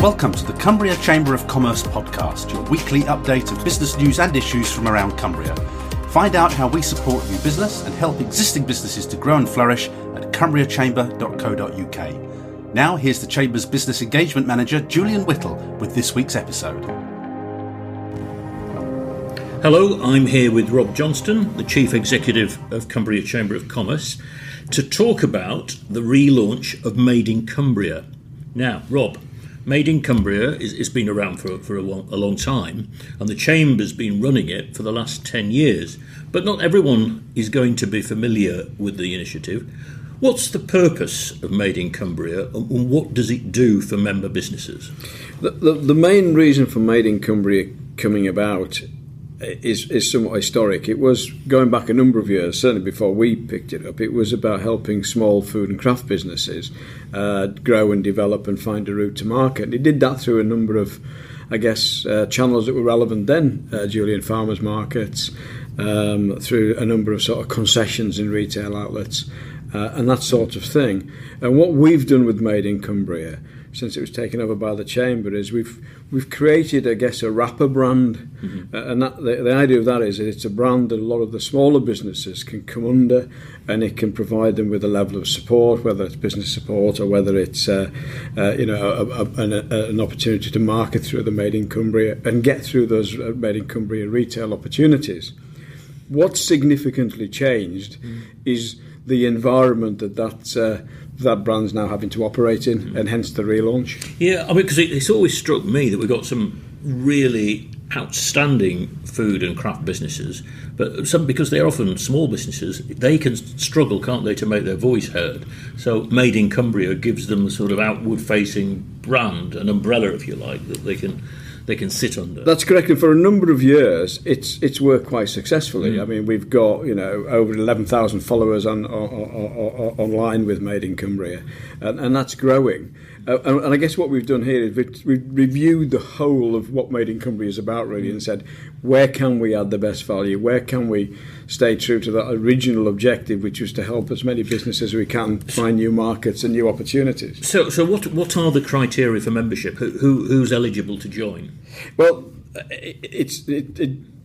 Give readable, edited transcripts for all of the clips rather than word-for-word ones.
Welcome to the Cumbria Chamber of Commerce podcast, your weekly update of business news and issues from around Cumbria. Find out how we support new business and help existing businesses to grow and flourish at cumbriachamber.co.uk. Now here's the Chamber's Business Engagement Manager, Julian Whittle, with this week's episode. Hello, I'm here with Rob Johnston, the Chief Executive of Cumbria Chamber of Commerce, to talk about the relaunch of Made in Cumbria. Now, Rob, Made in Cumbria is been around for a long time, and the Chamber's been running it for the last 10 years. But not everyone is going to be familiar with the initiative. What's the purpose of Made in Cumbria, and what does it do for member businesses? The main reason for Made in Cumbria coming about is somewhat historic. It was going back a number of years, certainly before we picked it up. It was about helping small food and craft businesses grow and develop and find a route to market. It did that through a number of, channels that were relevant then, Julian, farmers markets, through a number of sort of concessions in retail outlets, and that sort of thing. And what we've done with Made in Cumbria, since it was taken over by the Chamber, is we've created, a wrapper brand. And that, the idea of that is that it's a brand that a lot of the smaller businesses can come under, and it can provide them with a level of support, whether it's business support or whether it's an opportunity to market through the Made in Cumbria and get through those Made in Cumbria retail opportunities. What's significantly changed is the environment that brand's now having to operate in, and hence the relaunch. Yeah, I mean, because it's always struck me that we've got some really outstanding food and craft businesses, but some, because they're often small businesses, they can struggle, can't they, to make their voice heard. So Made in Cumbria gives them a sort of outward-facing brand, an umbrella, if you like, that they can sit under. That's correct, and for a number of years it's worked quite successfully. I mean, we've got over 11,000 followers online with Made in Cumbria, and that's growing. And I guess what we've done here is we've reviewed the whole of what Made in Cumbria is about, really, and said, where can we add the best value? Where can we stay true to that original objective, which was to help as many businesses as we can find new markets and new opportunities? So what are the criteria for membership? Who's eligible to join? Well,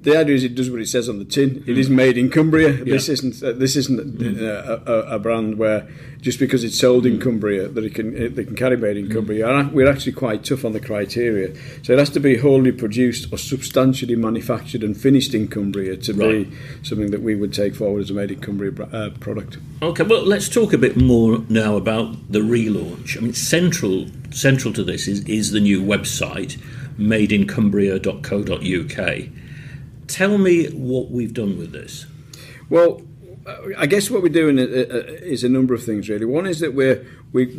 the idea is it does what it says on the tin. It is Made in Cumbria. Yeah. This isn't a brand where just because it's sold in Cumbria that they can carry Made in Cumbria. We're actually quite tough on the criteria. So it has to be wholly produced or substantially manufactured and finished in Cumbria to be something that we would take forward as a Made in Cumbria product. Okay, well, let's talk a bit more now about the relaunch. I mean, central to this is the new website, madeincumbria.co.uk. Tell me what we've done with this. Well, I guess what we're doing is a number of things, really. One is that we're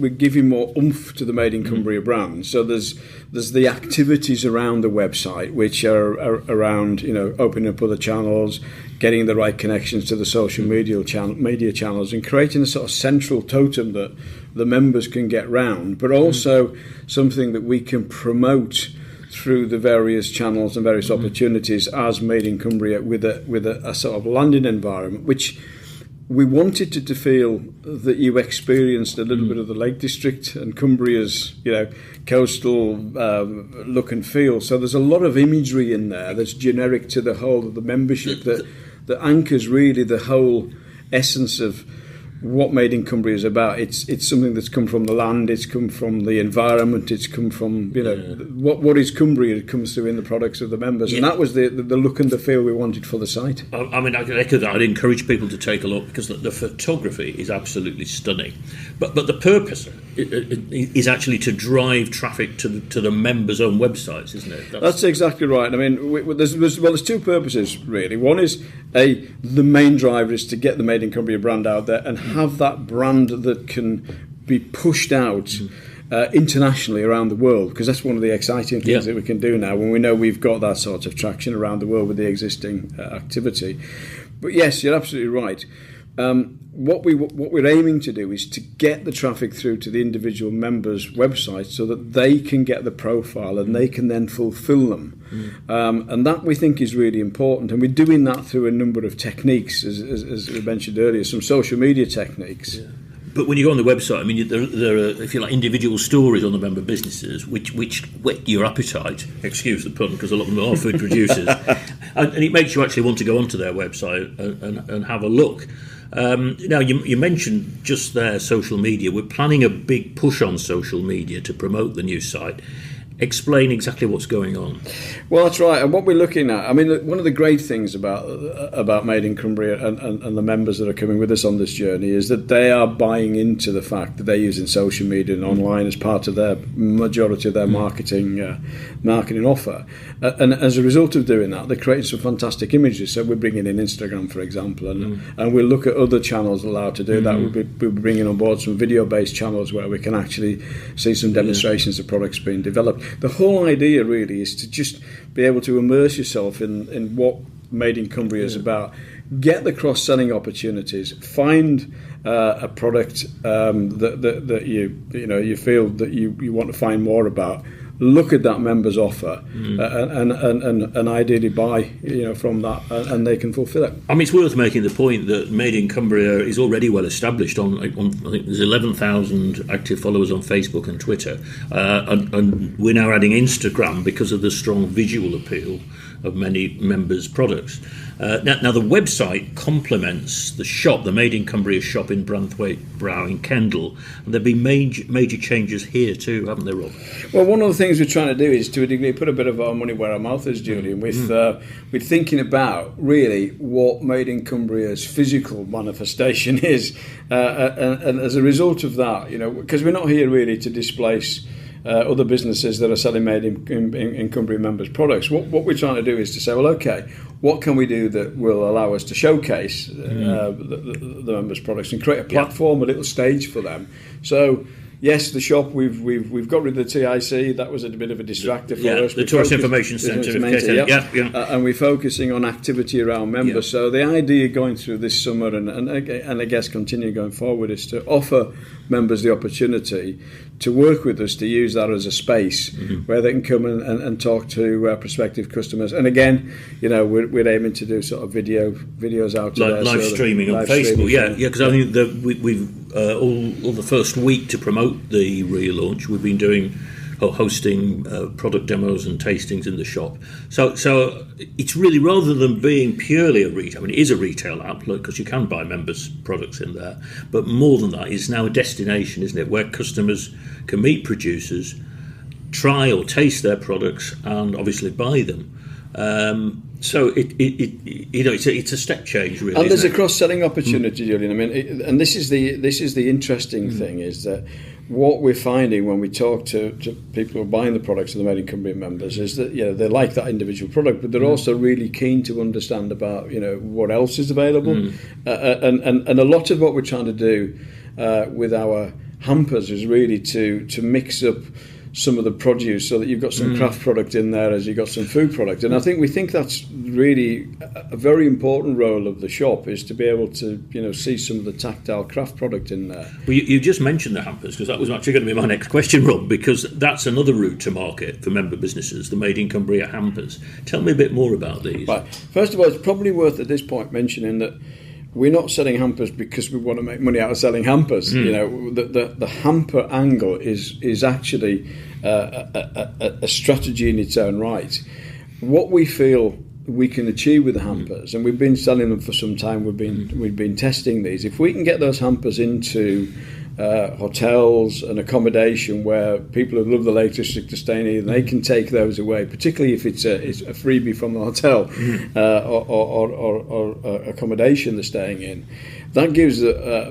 giving more oomph to the Made in Cumbria brand. So there's the activities around the website, which are around opening up other channels, getting the right connections to the social media channels, and creating a sort of central totem that the members can get round, but also something that we can promote through the various channels and various opportunities as Made in Cumbria with a sort of landing environment, which we wanted to feel that you experienced a little bit of the Lake District and Cumbria's coastal look and feel. So there's a lot of imagery in there that's generic to the whole of the membership that anchors really the whole essence of what Made in Cumbria is about. It's something that's come from the land, it's come from the environment, it's come from what is Cumbria. It comes through in the products of the members, and that was the look and the feel we wanted for the site. I mean, I'd encourage people to take a look, because the photography is absolutely stunning. But the purpose is actually to drive traffic to the members' own websites, isn't it? That's exactly right. I mean, there's two purposes really. One is the main driver is to get the Made in Cumbria brand out there and have that brand that can be pushed out internationally around the world, because that's one of the exciting things that we can do now when we know we've got that sort of traction around the world with the existing activity. But yes, you're absolutely right. What we're aiming to do is to get the traffic through to the individual members' websites so that they can get the profile and they can then fulfil them. And that we think is really important. And we're doing that through a number of techniques, as we mentioned earlier, some social media techniques. Yeah. But when you go on the website, I mean, there are, if you like, individual stories on the member businesses which whet your appetite, excuse the pun, because a lot of them are food producers, and it makes you actually want to go onto their website and have a look. Now, you mentioned just there social media. We're planning a big push on social media to promote the new site. Explain exactly what's going on. Well, that's right. And what we're looking at, I mean, one of the great things about Made in Cumbria and the members that are coming with us on this journey is that they are buying into the fact that they're using social media and online as part of their majority of their marketing offer. And as a result of doing that, they're creating some fantastic images. So we're bringing in Instagram, for example, and we'll look at other channels allowed to do that. We'll be bringing on board some video-based channels where we can actually see some demonstrations of products being developed. The whole idea really is to just be able to immerse yourself in what Made in Cumbria is about. Get the cross-selling opportunities. Find a product that you feel that you want to find more about. Look at that member's offer and ideally buy from that, and they can fulfil it. I mean, it's worth making the point that Made in Cumbria is already well established on I think there's 11,000 active followers on Facebook and Twitter, and we're now adding Instagram because of the strong visual appeal of many members' products. Now the website complements the shop, the Made in Cumbria shop in Branthwaite Brow in Kendal, and there've been major changes here too, haven't there, Rob? Well, one of the things we're trying to do is, to a degree, put a bit of our money where our mouth is, Julian, with thinking about really what Made in Cumbria's physical manifestation is, and as a result of that, because we're not here really to displace other businesses that are selling Made in Cumbria members' products. What we're trying to do is to say, well, okay, what can we do that will allow us to showcase the members' products and create a platform, a little stage for them. So, yes, the shop, we've got rid of the TIC. That was a bit of a distractor for us. The Tourist Information Centre. And we're focusing on activity around members. Yeah. So the idea going through this summer and I guess continue going forward is to offer members the opportunity to work with us, to use that as a space where they can come and talk to prospective customers. And again, we're aiming to do sort of videos out there. Live streaming on Facebook, because I think we've all the first week to promote the relaunch, we've been hosting product demos and tastings in the shop. So it's really, rather than being purely a retail, I mean, it is a retail outlet because you can buy members' products in there, but more than that, it's now a destination, isn't it, where customers can meet producers, try or taste their products, and obviously buy them. So it's a step change, really. And there's a cross-selling opportunity, Julian. I mean, and this is the interesting thing, is that what we're finding when we talk to people who are buying the products of the Made in Cumbria members is that they like that individual product, but they're also really keen to understand about what else is available, and a lot of what we're trying to do with our hampers is really to mix up some of the produce so that you've got some craft product in there as you've got some food product. And we think that's really a very important role of the shop, is to be able to see some of the tactile craft product in there. Well, you just mentioned the hampers, because that was actually going to be my next question, Rob, because that's another route to market for member businesses, the Made in Cumbria hampers. Tell me a bit more about these. Right. First of all, it's probably worth at this point mentioning that we're not selling hampers because we want to make money out of selling hampers. The hamper angle is actually a strategy in its own right. What we feel we can achieve with the hampers, and we've been selling them for some time, we've been testing these. If we can get those hampers into hotels and accommodation where people who love the Lake District are staying in, they can take those away, particularly if it's a freebie from the hotel or accommodation they're staying in. That gives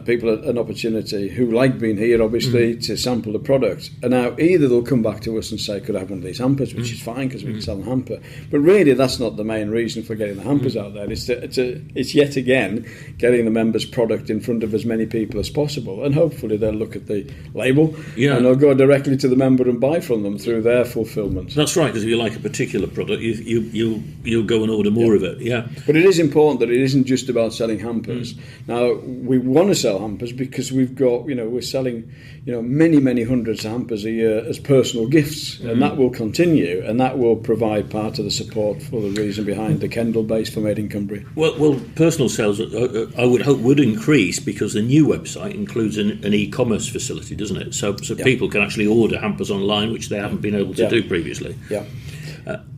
people an opportunity who like being here, obviously, to sample the product. And now either they'll come back to us and say, could I have one of these hampers, which is fine because we can sell a hamper. But really, that's not the main reason for getting the hampers out there. It's yet again getting the members' product in front of as many people as possible. And hopefully they'll look at the label Yeah. and they'll go directly to the member and buy from them through their fulfilment. That's right, because if you like a particular product, you'll go and order more of it. Yeah. But it is important that it isn't just about selling hampers. Now, we want to sell hampers because we're selling, many hundreds of hampers a year as personal gifts, and that will continue, and that will provide part of the support for the reason behind the Kendall base for Made in Cumbria. Well, personal sales, I would hope, would increase because the new website includes an e-commerce facility, doesn't it? So people can actually order hampers online, which they haven't been able to do previously. Yeah.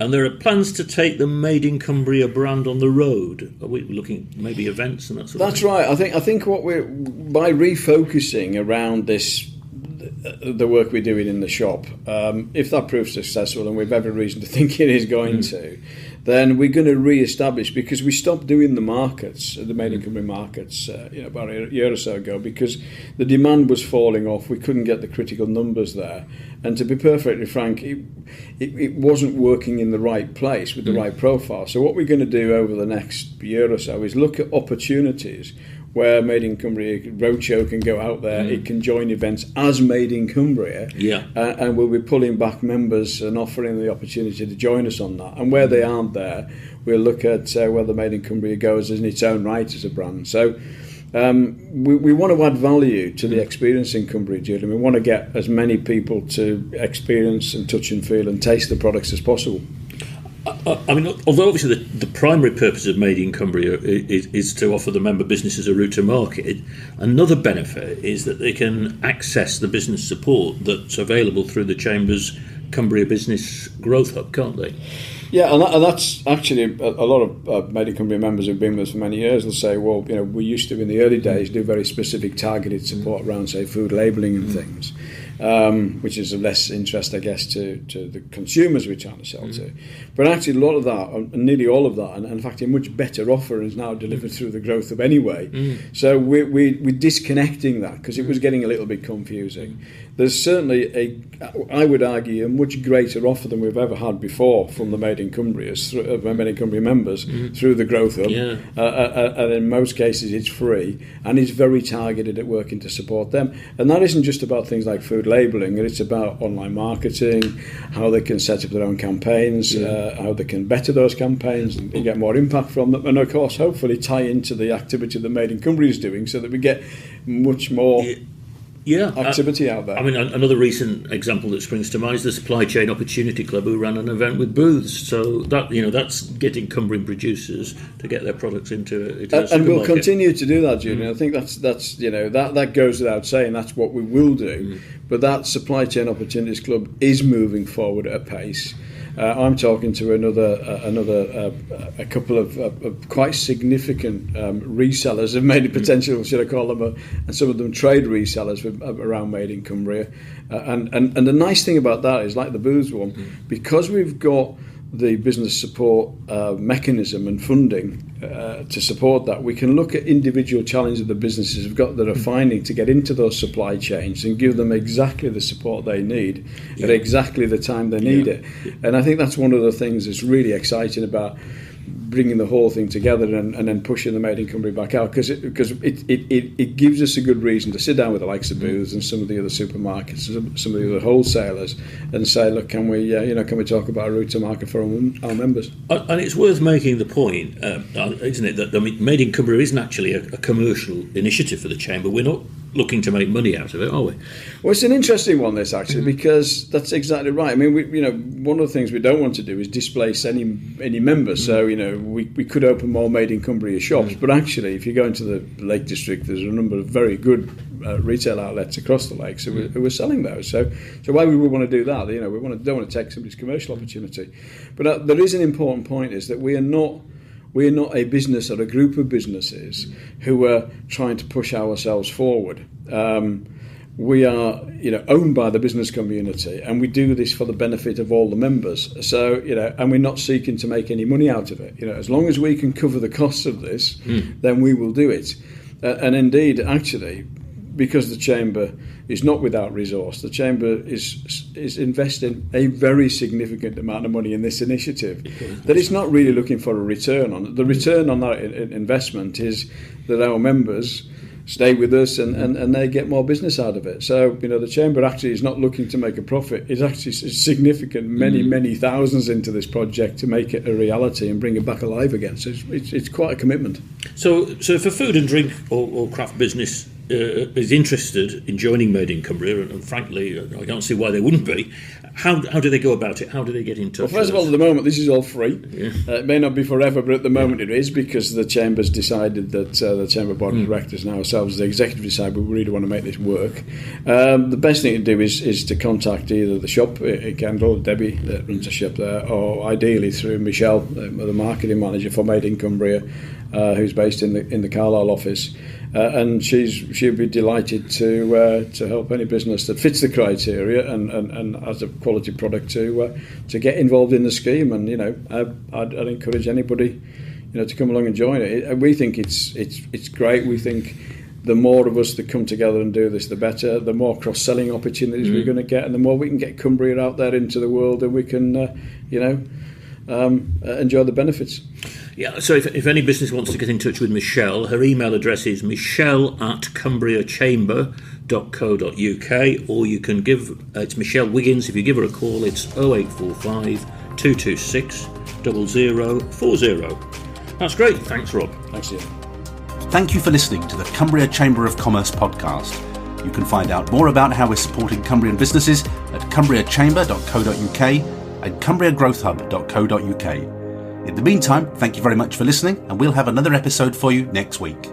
And there are plans to take the Made in Cumbria brand on the road. Are we looking at maybe events and that sort of thing? That's right. I think what by refocusing around this, the work we're doing in the shop, if that proves successful, and we've every reason to think it is going to, then we're going to re-establish, because we stopped doing the markets, the Made in Cumbria markets, about a year or so ago, because the demand was falling off. We couldn't get the critical numbers there, and to be perfectly frank, it wasn't working in the right place with the right profile. So what we're going to do over the next year or so is look at opportunities where Made in Cumbria Roadshow can go out there, it can join events as Made in Cumbria, and we'll be pulling back members and offering the opportunity to join us on that. And where they aren't there, we'll look at whether Made in Cumbria goes in its own right as a brand. So we want to add value to the experience in Cumbria, Julian. We want to get as many people to experience and touch and feel and taste the products as possible. I mean, although obviously the primary purpose of Made in Cumbria is to offer the member businesses a route to market, another benefit is that they can access the business support that's available through the Chamber's Cumbria Business Growth Hub, can't they? Yeah, and that's actually a lot of Made in Cumbria members who've been with us for many years will say, well, we used to in the early days do very specific targeted support around, say, food labelling and things. Which is of less interest, I guess, to the consumers we're trying to sell to. But actually, a lot of that, and nearly all of that, and in fact, a much better offer is now delivered through the Growth Hub anyway. So we're disconnecting that because it was getting a little bit confusing. There's certainly I would argue, a much greater offer than we've ever had before from the Made in Cumbria members through the Growth Hub. And in most cases, it's free and it's very targeted at working to support them. And that isn't just about things like food labelling, it's about online marketing, how they can set up their own campaigns, how they can better those campaigns and get more impact from them, and of course hopefully tie into the activity that Made in Cumbria is doing so that we get much more activity out there. I mean, another recent example that springs to mind is the Supply Chain Opportunity Club, who ran an event with booths. So that that's getting Cumbrian producers to get their products into and we'll continue to do that, Julian. I think that's that goes without saying. That's what we will do. But that Supply Chain Opportunities Club is moving forward at a pace. I'm talking to a couple of quite significant resellers of Made in Potential, should I call them, and some of them trade resellers around Made in Cumbria. And the nice thing about that is, like the booths one, because we've got the business support mechanism and funding to support that, we can look at individual challenges the businesses have got that are finding to get into those supply chains and give them exactly the support they need at exactly the time they need it. And I think that's one of the things that's really exciting about bringing the whole thing together and then pushing the Made in Cumbria back out, because it gives us a good reason to sit down with the likes of Booths and some of the other supermarkets, some of the other wholesalers, and say, look, can we talk about a route to market for our members? And it's worth making the point, isn't it, that Made in Cumbria isn't actually a commercial initiative for the Chamber. We're not looking to make money out of it, are we? Well, it's an interesting one, this, actually, because that's exactly right. I mean, one of the things we don't want to do is displace any members. So, we could open more Made in Cumbria shops, but actually, if you go into the Lake District, there's a number of very good retail outlets across the lake, so we're selling those. So why would we want to do that? We don't want to take somebody's commercial opportunity. But there is an important point, is that we are not a business or a group of businesses who are trying to push ourselves forward. We are, owned by the business community, and we do this for the benefit of all the members. So, and we're not seeking to make any money out of it. As long as we can cover the costs of this, then we will do it. And indeed, actually, because the Chamber is not without resource, the Chamber is investing a very significant amount of money in this initiative that it's not really looking for a return on. The return on that investment is that our members stay with us, and they get more business out of it. So, the Chamber actually is not looking to make a profit. It's actually significant, many thousands into this project to make it a reality and bring it back alive again. So it's quite a commitment. So if a food and drink or craft business is interested in joining Made in Cumbria, and frankly, I can't see why they wouldn't be, how do they go about it? How do they get in touch? Well, first of all, at the moment, this is all free. Yeah. It may not be forever, but at the moment it is, because the Chamber's decided that the Chamber Board of Directors and ourselves, the executive, decide we really want to make this work. The best thing to do is to contact either the shop at Kendal, Debbie, that runs the shop there, or ideally through Michelle, the marketing manager for Made in Cumbria, who's based in the Carlisle office. And she'd be delighted to help any business that fits the criteria and has a quality product to get involved in the scheme. And I'd encourage anybody to come along and join it. We think it's great. We think the more of us that come together and do this, the better. The more cross-selling opportunities we're going to get, and the more we can get Cumbria out there into the world, and we can enjoy the benefits. Yeah, so if any business wants to get in touch with Michelle, her email address is michelle@cumbriachamber.co.uk, or you can give, it's Michelle Wiggins, if you give her a call, it's 0845 226 0040. That's great, thanks Rob. Thanks, Ian. Thank you for listening to the Cumbria Chamber of Commerce podcast. You can find out more about how we're supporting Cumbrian businesses at cumbriachamber.co.uk and cumbriagrowthhub.co.uk. In the meantime, thank you very much for listening, and we'll have another episode for you next week.